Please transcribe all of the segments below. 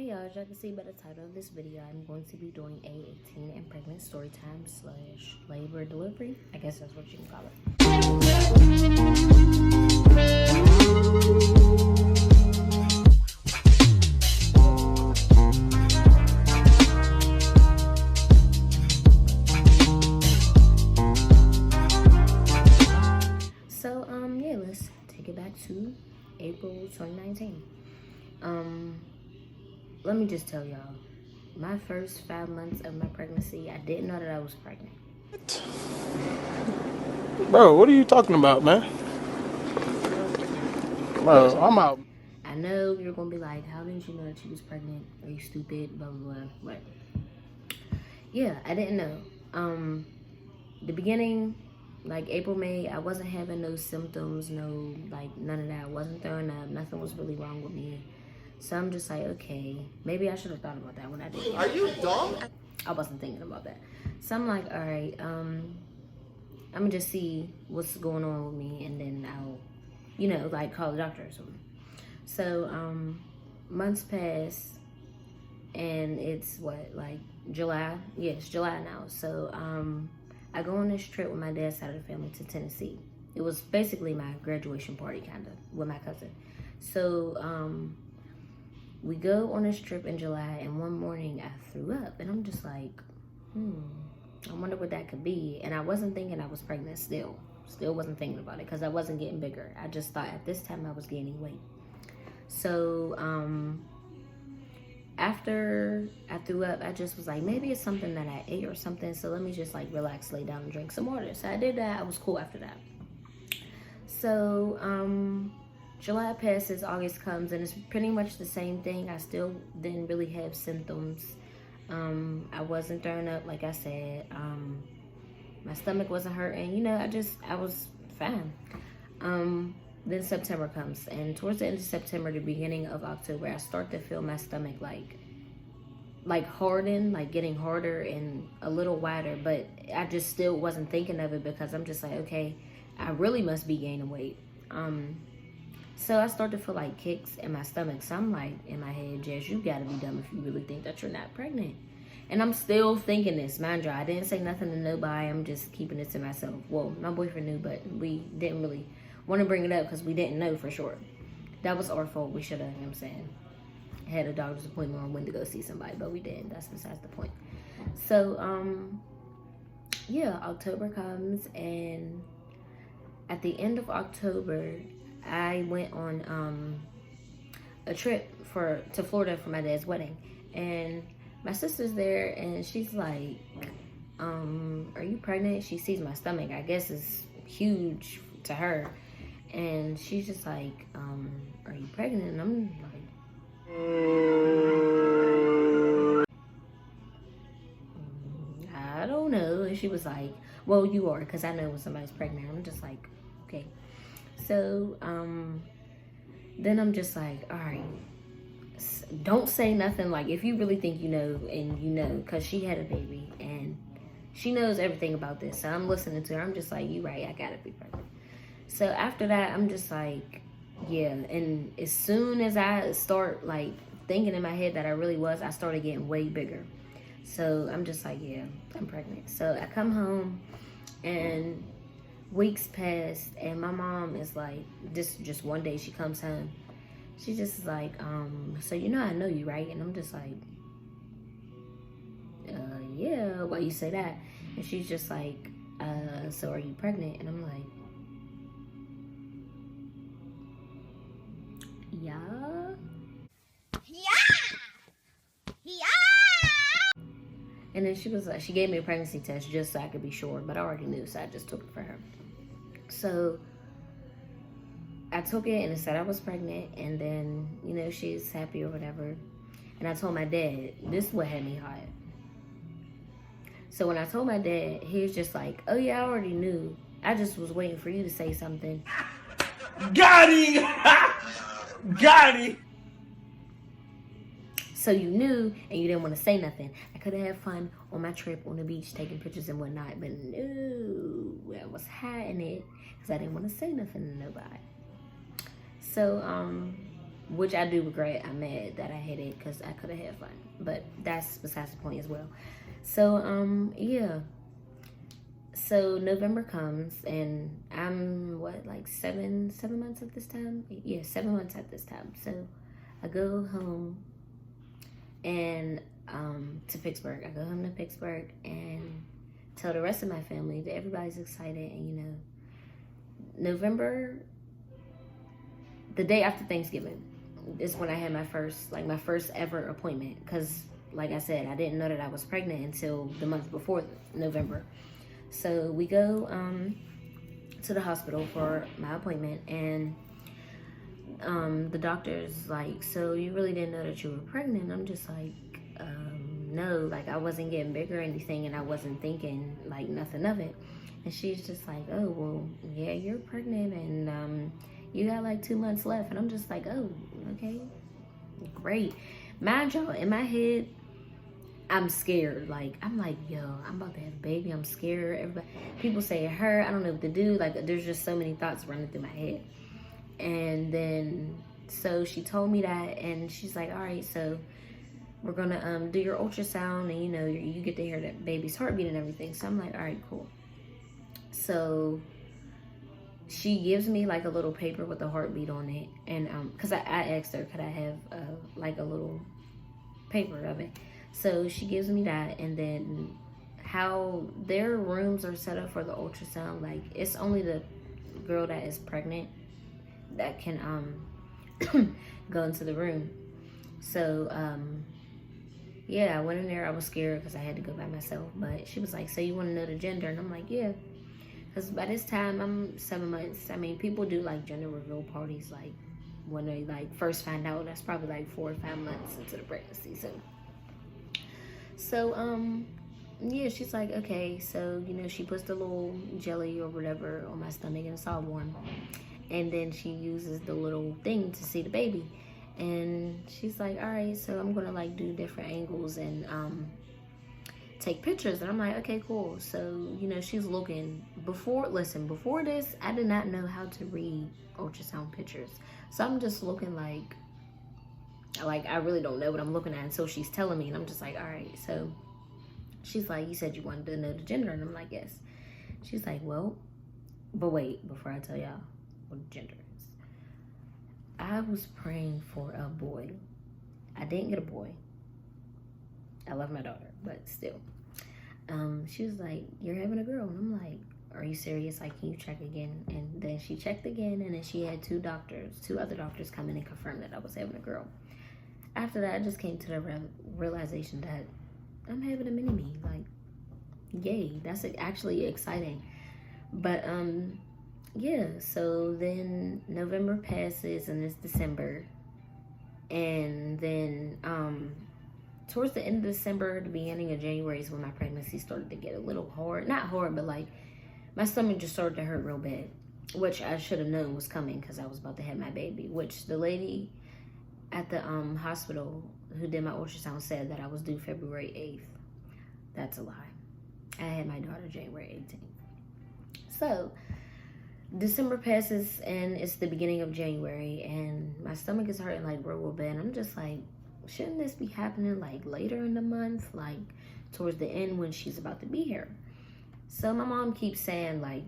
Hey y'all, as y'all can see by the title of this video, I'm going to be doing a 18 and pregnant story time / labor delivery. I guess that's what you can call it. So, yeah, let's take it back to April 2019. Let me just tell y'all, my first 5 months of my pregnancy, I didn't know that I was pregnant. Bro, what are you talking about, man? Bro, I'm out. I know you're gonna be like, how didn't you know that she was pregnant? Are you stupid? Blah, blah, blah. But yeah, I didn't know. The beginning, like April, May, I wasn't having no symptoms, no, like none of that. I wasn't throwing up. Nothing was really wrong with me. So I'm just like, okay, maybe I should have thought about that when I did it. Are you dumb? I wasn't thinking about that. So I'm like, all right, I'm gonna just see what's going on with me, and then I'll, like call the doctor or something. So months pass, and it's what, like July? Yeah, it's July now. So I go on this trip with my dad's side of the family to Tennessee. It was basically my graduation party, kind of, with my cousin. So we go on this trip in July, and one morning I threw up, and I'm just like, I wonder what that could be. And I wasn't thinking I was pregnant still wasn't thinking about it, because I wasn't getting bigger. I just thought at this time I was gaining weight. So after I threw up, I just was like, maybe it's something that I ate or something, so let me just like relax, lay down, and drink some water. So I did that. I was cool after that. So July passes, August comes, and it's pretty much the same thing. I still didn't really have symptoms. I wasn't throwing up, like I said. My stomach wasn't hurting. I was fine. Then September comes, and towards the end of September, the beginning of October, I start to feel my stomach like harden, like getting harder and a little wider. But I just still wasn't thinking of it, because I'm just like, okay, I really must be gaining weight. So I start to feel like kicks in my stomach. So I'm like, in my head, Jess, you gotta be dumb if you really think that you're not pregnant. And I'm still thinking this, mind you. I didn't say nothing to nobody. I'm just keeping it to myself. Well, my boyfriend knew, but we didn't really want to bring it up because we didn't know for sure. That was our fault. We should have, had a doctor's appointment on when to go see somebody, but we didn't. That's besides the point. So, yeah, October comes, and at the end of October, I went on a trip to Florida for my dad's wedding, and my sister's there, and she's like, are you pregnant? She sees my stomach. I guess it's huge to her, and she's just like, are you pregnant? And I'm like, I don't know. And she was like, well, you are, because I know when somebody's pregnant. I'm just like, okay. So then I'm just like, all right, don't say nothing. Like, if you really think you know, and you know, because she had a baby and she knows everything about this. So I'm listening to her. I'm just like, you right, I gotta be pregnant. So after that, I'm just like, yeah. And as soon as I start like thinking in my head that I really was, I started getting way bigger. So I'm just like, yeah, I'm pregnant. So I come home, and weeks pass, and my mom is like, just one day she comes home. She just is like, so I know you, right? And I'm just like, yeah, why you say that? And she's just like, so are you pregnant? And I'm like, yeah. And then she was like, she gave me a pregnancy test just so I could be sure, but I already knew, so I just took it for her. So I took it, and it said I was pregnant, and then, she's happy or whatever. And I told my dad, this is what had me hot. So when I told my dad, he was just like, oh yeah, I already knew. I just was waiting for you to say something. Got him! Got him! So you knew, and you didn't want to say nothing. I could have had fun on my trip on the beach, taking pictures and whatnot, but no, I was hiding it because I didn't want to say nothing to nobody. So which I do regret. I'm mad that I had it because I could have had fun, but that's besides the point as well. So yeah. So November comes and I'm like 7 months at this time. Yeah, 7 months at this time. So I go home and to Pittsburgh. I go home to Pittsburgh and tell the rest of my family that everybody's excited. And November, the day after Thanksgiving, is when I had my first ever appointment. Because like I said, I didn't know that I was pregnant until the month before November. So we go to the hospital for my appointment, and the doctor's like, so you really didn't know that you were pregnant? I'm just like, no, like I wasn't getting bigger or anything, and I wasn't thinking like nothing of it. And she's just like, oh, well, yeah, you're pregnant, and you got like 2 months left. And I'm just like, oh, okay, great. Mind y'all, in my head, I'm scared. Like, I'm like, yo, I'm about to have a baby. I'm scared. Everybody, people say it hurt. I don't know what to do. Like, there's just so many thoughts running through my head. And then, so she told me that, and she's like, all right, so we're gonna do your ultrasound, and you get to hear that baby's heartbeat and everything. So I'm like, all right, cool. So she gives me like a little paper with a heartbeat on it, and because I asked her, could I have like a little paper of it. So she gives me that, and then how their rooms are set up for the ultrasound, like it's only the girl that is pregnant that can go into the room. So yeah, I went in there. I was scared because I had to go by myself, but she was like, so you want to know the gender? And I'm like, yeah, because by this time I'm 7 months. I mean, people do like gender reveal parties like when they like first find out. That's probably like 4 or 5 months into the pregnancy. So yeah, she's like, okay, so she puts the little jelly or whatever on my stomach, and it's all warm, and then she uses the little thing to see the baby, and she's like, all right, so I'm gonna like do different angles and take pictures. And I'm like, okay, cool. So she's looking. Before this, I did not know how to read ultrasound pictures, so I'm just looking like I really don't know what I'm looking at. And so she's telling me, and I'm just like, all right. So she's like, you said you wanted to know the gender. And I'm like, yes. She's like, well, but wait, before I tell y'all what the gender is, I was praying for a boy. I didn't get a boy. I love my daughter, but still. She was like, you're having a girl. And I'm like, are you serious? Like, can you check again? And then she checked again, and then she had two other doctors come in and confirm that I was having a girl. After that, I just came to the realization that I'm having a mini-me. Like, yay, that's actually exciting. But yeah, so then November passes and it's December, and then towards the end of December, the beginning of January is when my pregnancy started to get a little hard. Not hard, but like my stomach just started to hurt real bad, which I should have known was coming because I was about to have my baby, which the lady at the hospital who did my ultrasound said that I was due February 8th. That's a lie. I had my daughter January 18th. So December passes and it's the beginning of January, and my stomach is hurting like real bad. I'm just like, shouldn't this be happening like later in the month, like towards the end when she's about to be here? So my mom keeps saying like,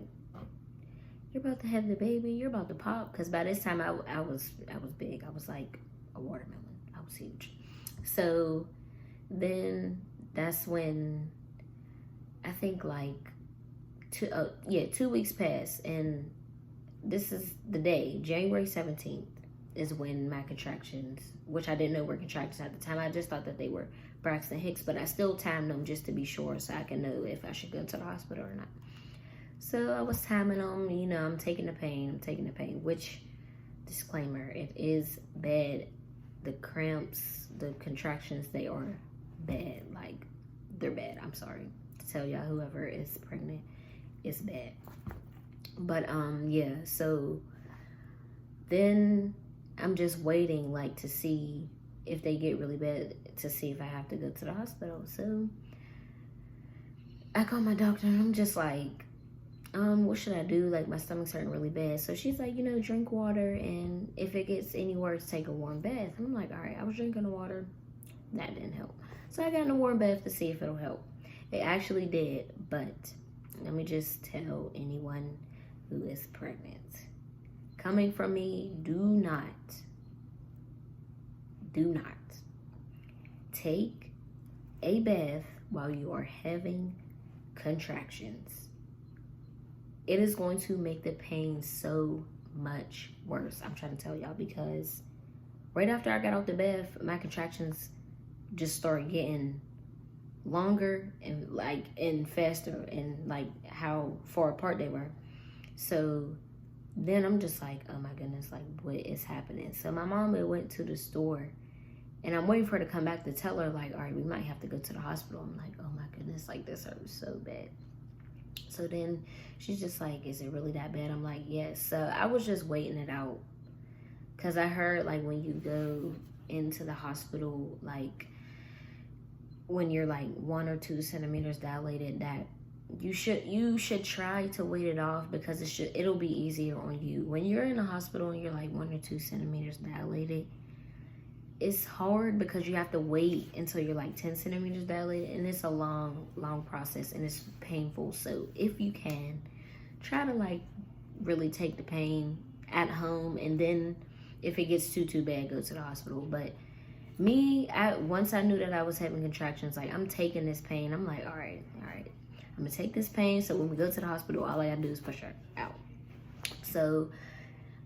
you're about to have the baby, you're about to pop, because by this time I was big. I was like a watermelon. I was huge. So then that's when I think like 2 weeks passed, and this is the day, January 17th is when my contractions, which I didn't know were contractions at the time. I just thought that they were Braxton Hicks, but I still timed them just to be sure so I can know if I should go to the hospital or not. So I was timing them, I'm taking the pain, which, disclaimer, it is bad. The cramps, the contractions, they are bad. Like, they're bad. I'm sorry to tell y'all, whoever is pregnant, it's bad. But yeah, so then I'm just waiting like to see if they get really bad, to see if I have to go to the hospital. So I call my doctor and I'm just like, what should I do? Like, my stomach's hurting really bad. So she's like, drink water, and if it gets any worse, take a warm bath. And I'm like, all right. I was drinking the water. That didn't help. So I got in a warm bath to see if it'll help. It actually did, but let me just tell anyone who is pregnant. Coming from me, do not take a bath while you are having contractions. It is going to make the pain so much worse. I'm trying to tell y'all, because right after I got out the bath, my contractions just started getting longer and faster, and like how far apart they were. So then I'm just like, oh my goodness, like what is happening? So my mom went to the store, and I'm waiting for her to come back to tell her, like, all right, we might have to go to the hospital. I'm like, oh my goodness, like this hurts so bad. So then she's just like, is it really that bad? I'm like, yes. So I was just waiting it out, because I heard like when you go into the hospital, like when you're like 1 or 2 centimeters dilated, that you should try to wait it off, because it'll be easier on you. When you're in the hospital and you're like 1 or 2 centimeters dilated, it's hard because you have to wait until you're like 10 centimeters dilated, and it's a long process, and it's painful. So if you can, try to like really take the pain at home, and then if it gets too bad, go to the hospital. But me, once I knew that I was having contractions, like, I'm taking this pain. I'm like, all right, I'm gonna take this pain, so when we go to the hospital, all I gotta do is push her out. So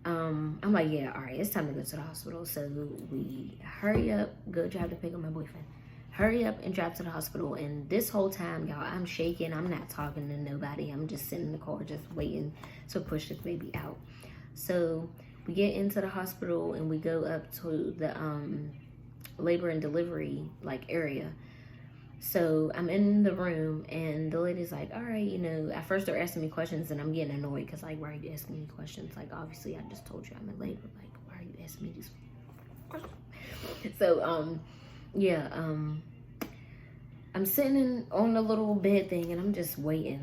I'm like, yeah, all right, it's time to go to the hospital. So we hurry up, go drive to pick up my boyfriend. Hurry up and drive to the hospital. And this whole time, y'all, I'm shaking. I'm not talking to nobody. I'm just sitting in the car, just waiting to push this baby out. So we get into the hospital, and we go up to the labor and delivery like area. So I'm in the room, and the lady's like, all right, at first they're asking me questions, and I'm getting annoyed, because like, why are you asking me questions? Like, obviously I just told you I'm in labor. Like, why are you asking me these questions? So I'm sitting on the little bed thing, and I'm just waiting.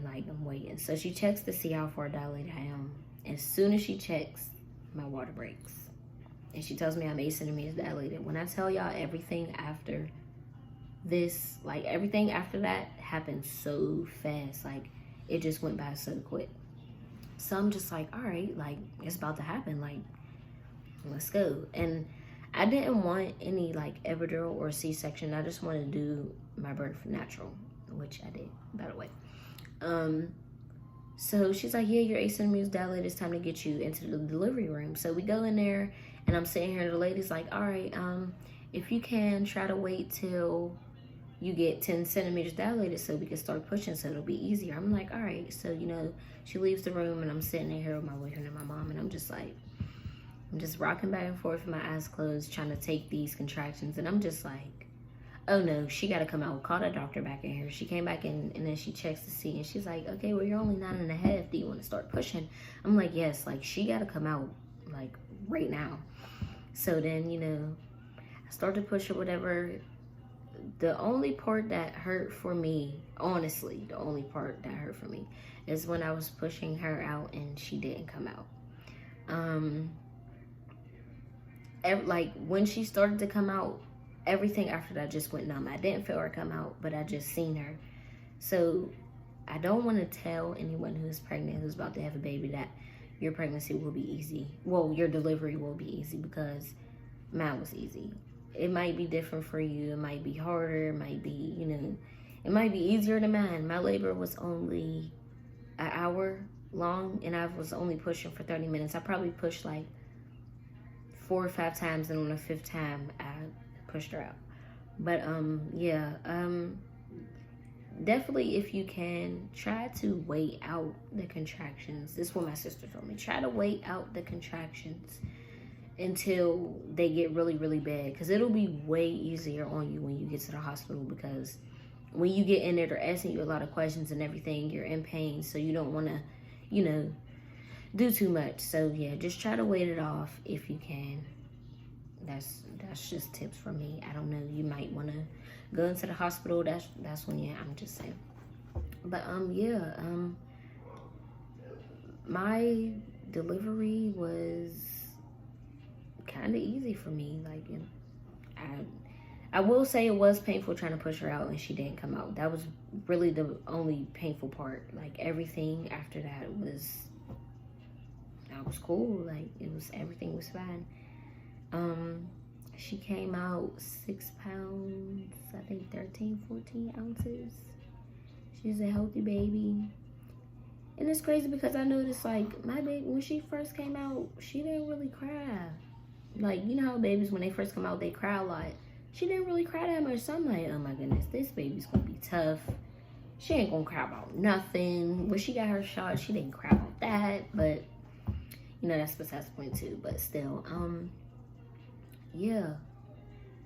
So she checks to see how far dilated I am. As soon as she checks, my water breaks, and she tells me I'm 8 centimeters dilated. When I tell y'all, everything after this, like everything after that happened so fast. Like, it just went by so quick. So I'm just like, all right, like it's about to happen, like let's go. And I didn't want any like epidural or C-section. I just wanted to do my birth natural, which I did, by the way. So she's like, yeah, you're 8 centimeters dilated, it's time to get you into the delivery room. So we go in there, and I'm sitting here, and the lady's like, all right, if you can, try to wait till you get 10 centimeters dilated so we can start pushing, so it'll be easier. I'm like, all right. So, she leaves the room, and I'm sitting in here with my boyfriend and my mom, and I'm just rocking back and forth with my eyes closed, trying to take these contractions. And I'm just like, oh no, she got to come out. Call that doctor back in here. She came back in, and then she checks to see, and she's like, okay, well, you're only 9.5. Do you want to start pushing? I'm like, yes, like she got to come out like right now. So then, I start to push or whatever. The only part that hurt for me, honestly, the only part that hurt for me is when I was pushing her out and she didn't come out. Like when she started to come out, everything after that just went numb. I didn't feel her come out, but I just seen her. So I don't want to tell anyone who's pregnant, who's about to have a baby, that your pregnancy will be easy. Well, your delivery will be easy, because mine was easy. It might be different for you. It might be harder. It might be, it might be easier than mine. My labor was only an hour long, and I was only pushing for 30 minutes. I probably pushed like 4 or 5 times, and on the 5th time, I pushed her out. But, definitely, if you can, try to wait out the contractions. This is what my sister told me. Try to wait out the contractions until they get really, really bad, because it'll be way easier on you when you get to the hospital, because when you get in there, they're asking you a lot of questions and everything. You're in pain, so you don't want to, do too much. So yeah, just try to wait it off if you can. That's just tips for me. I don't know, you might want to go into the hospital. That's when, I'm just saying. But my delivery was kind of easy for me. Like, I will say it was painful trying to push her out and she didn't come out. That was really the only painful part. Like, everything after that was cool. Like, everything was fine. She came out 6 pounds, I think 13, 14 ounces. She's a healthy baby. And it's crazy because I noticed, like, my baby, when she first came out, she didn't really cry. Like, you know how babies, when they first come out, they cry a lot. She didn't really cry that much. So I'm like, oh my goodness, this baby's gonna be tough. She ain't gonna cry about nothing. When she got her shot, she didn't cry about that. But, you know, that's besides the point too. But still, yeah.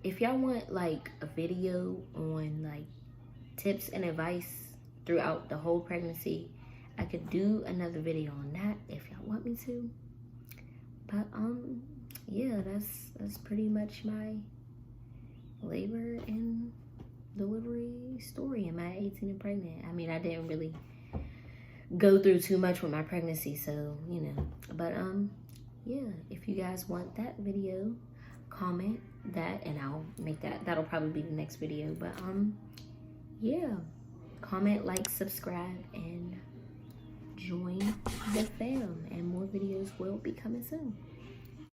If y'all want, like, a video on, like, tips and advice throughout the whole pregnancy, I could do another video on that if y'all want me to. But, yeah, that's pretty much my labor and delivery story. Am I 18 and pregnant? I mean, I didn't really go through too much with my pregnancy, so, you know. But, yeah, if you guys want that video, comment that and I'll make that'll probably be the next video. But yeah, comment, like, subscribe, and join the fam, and more videos will be coming soon.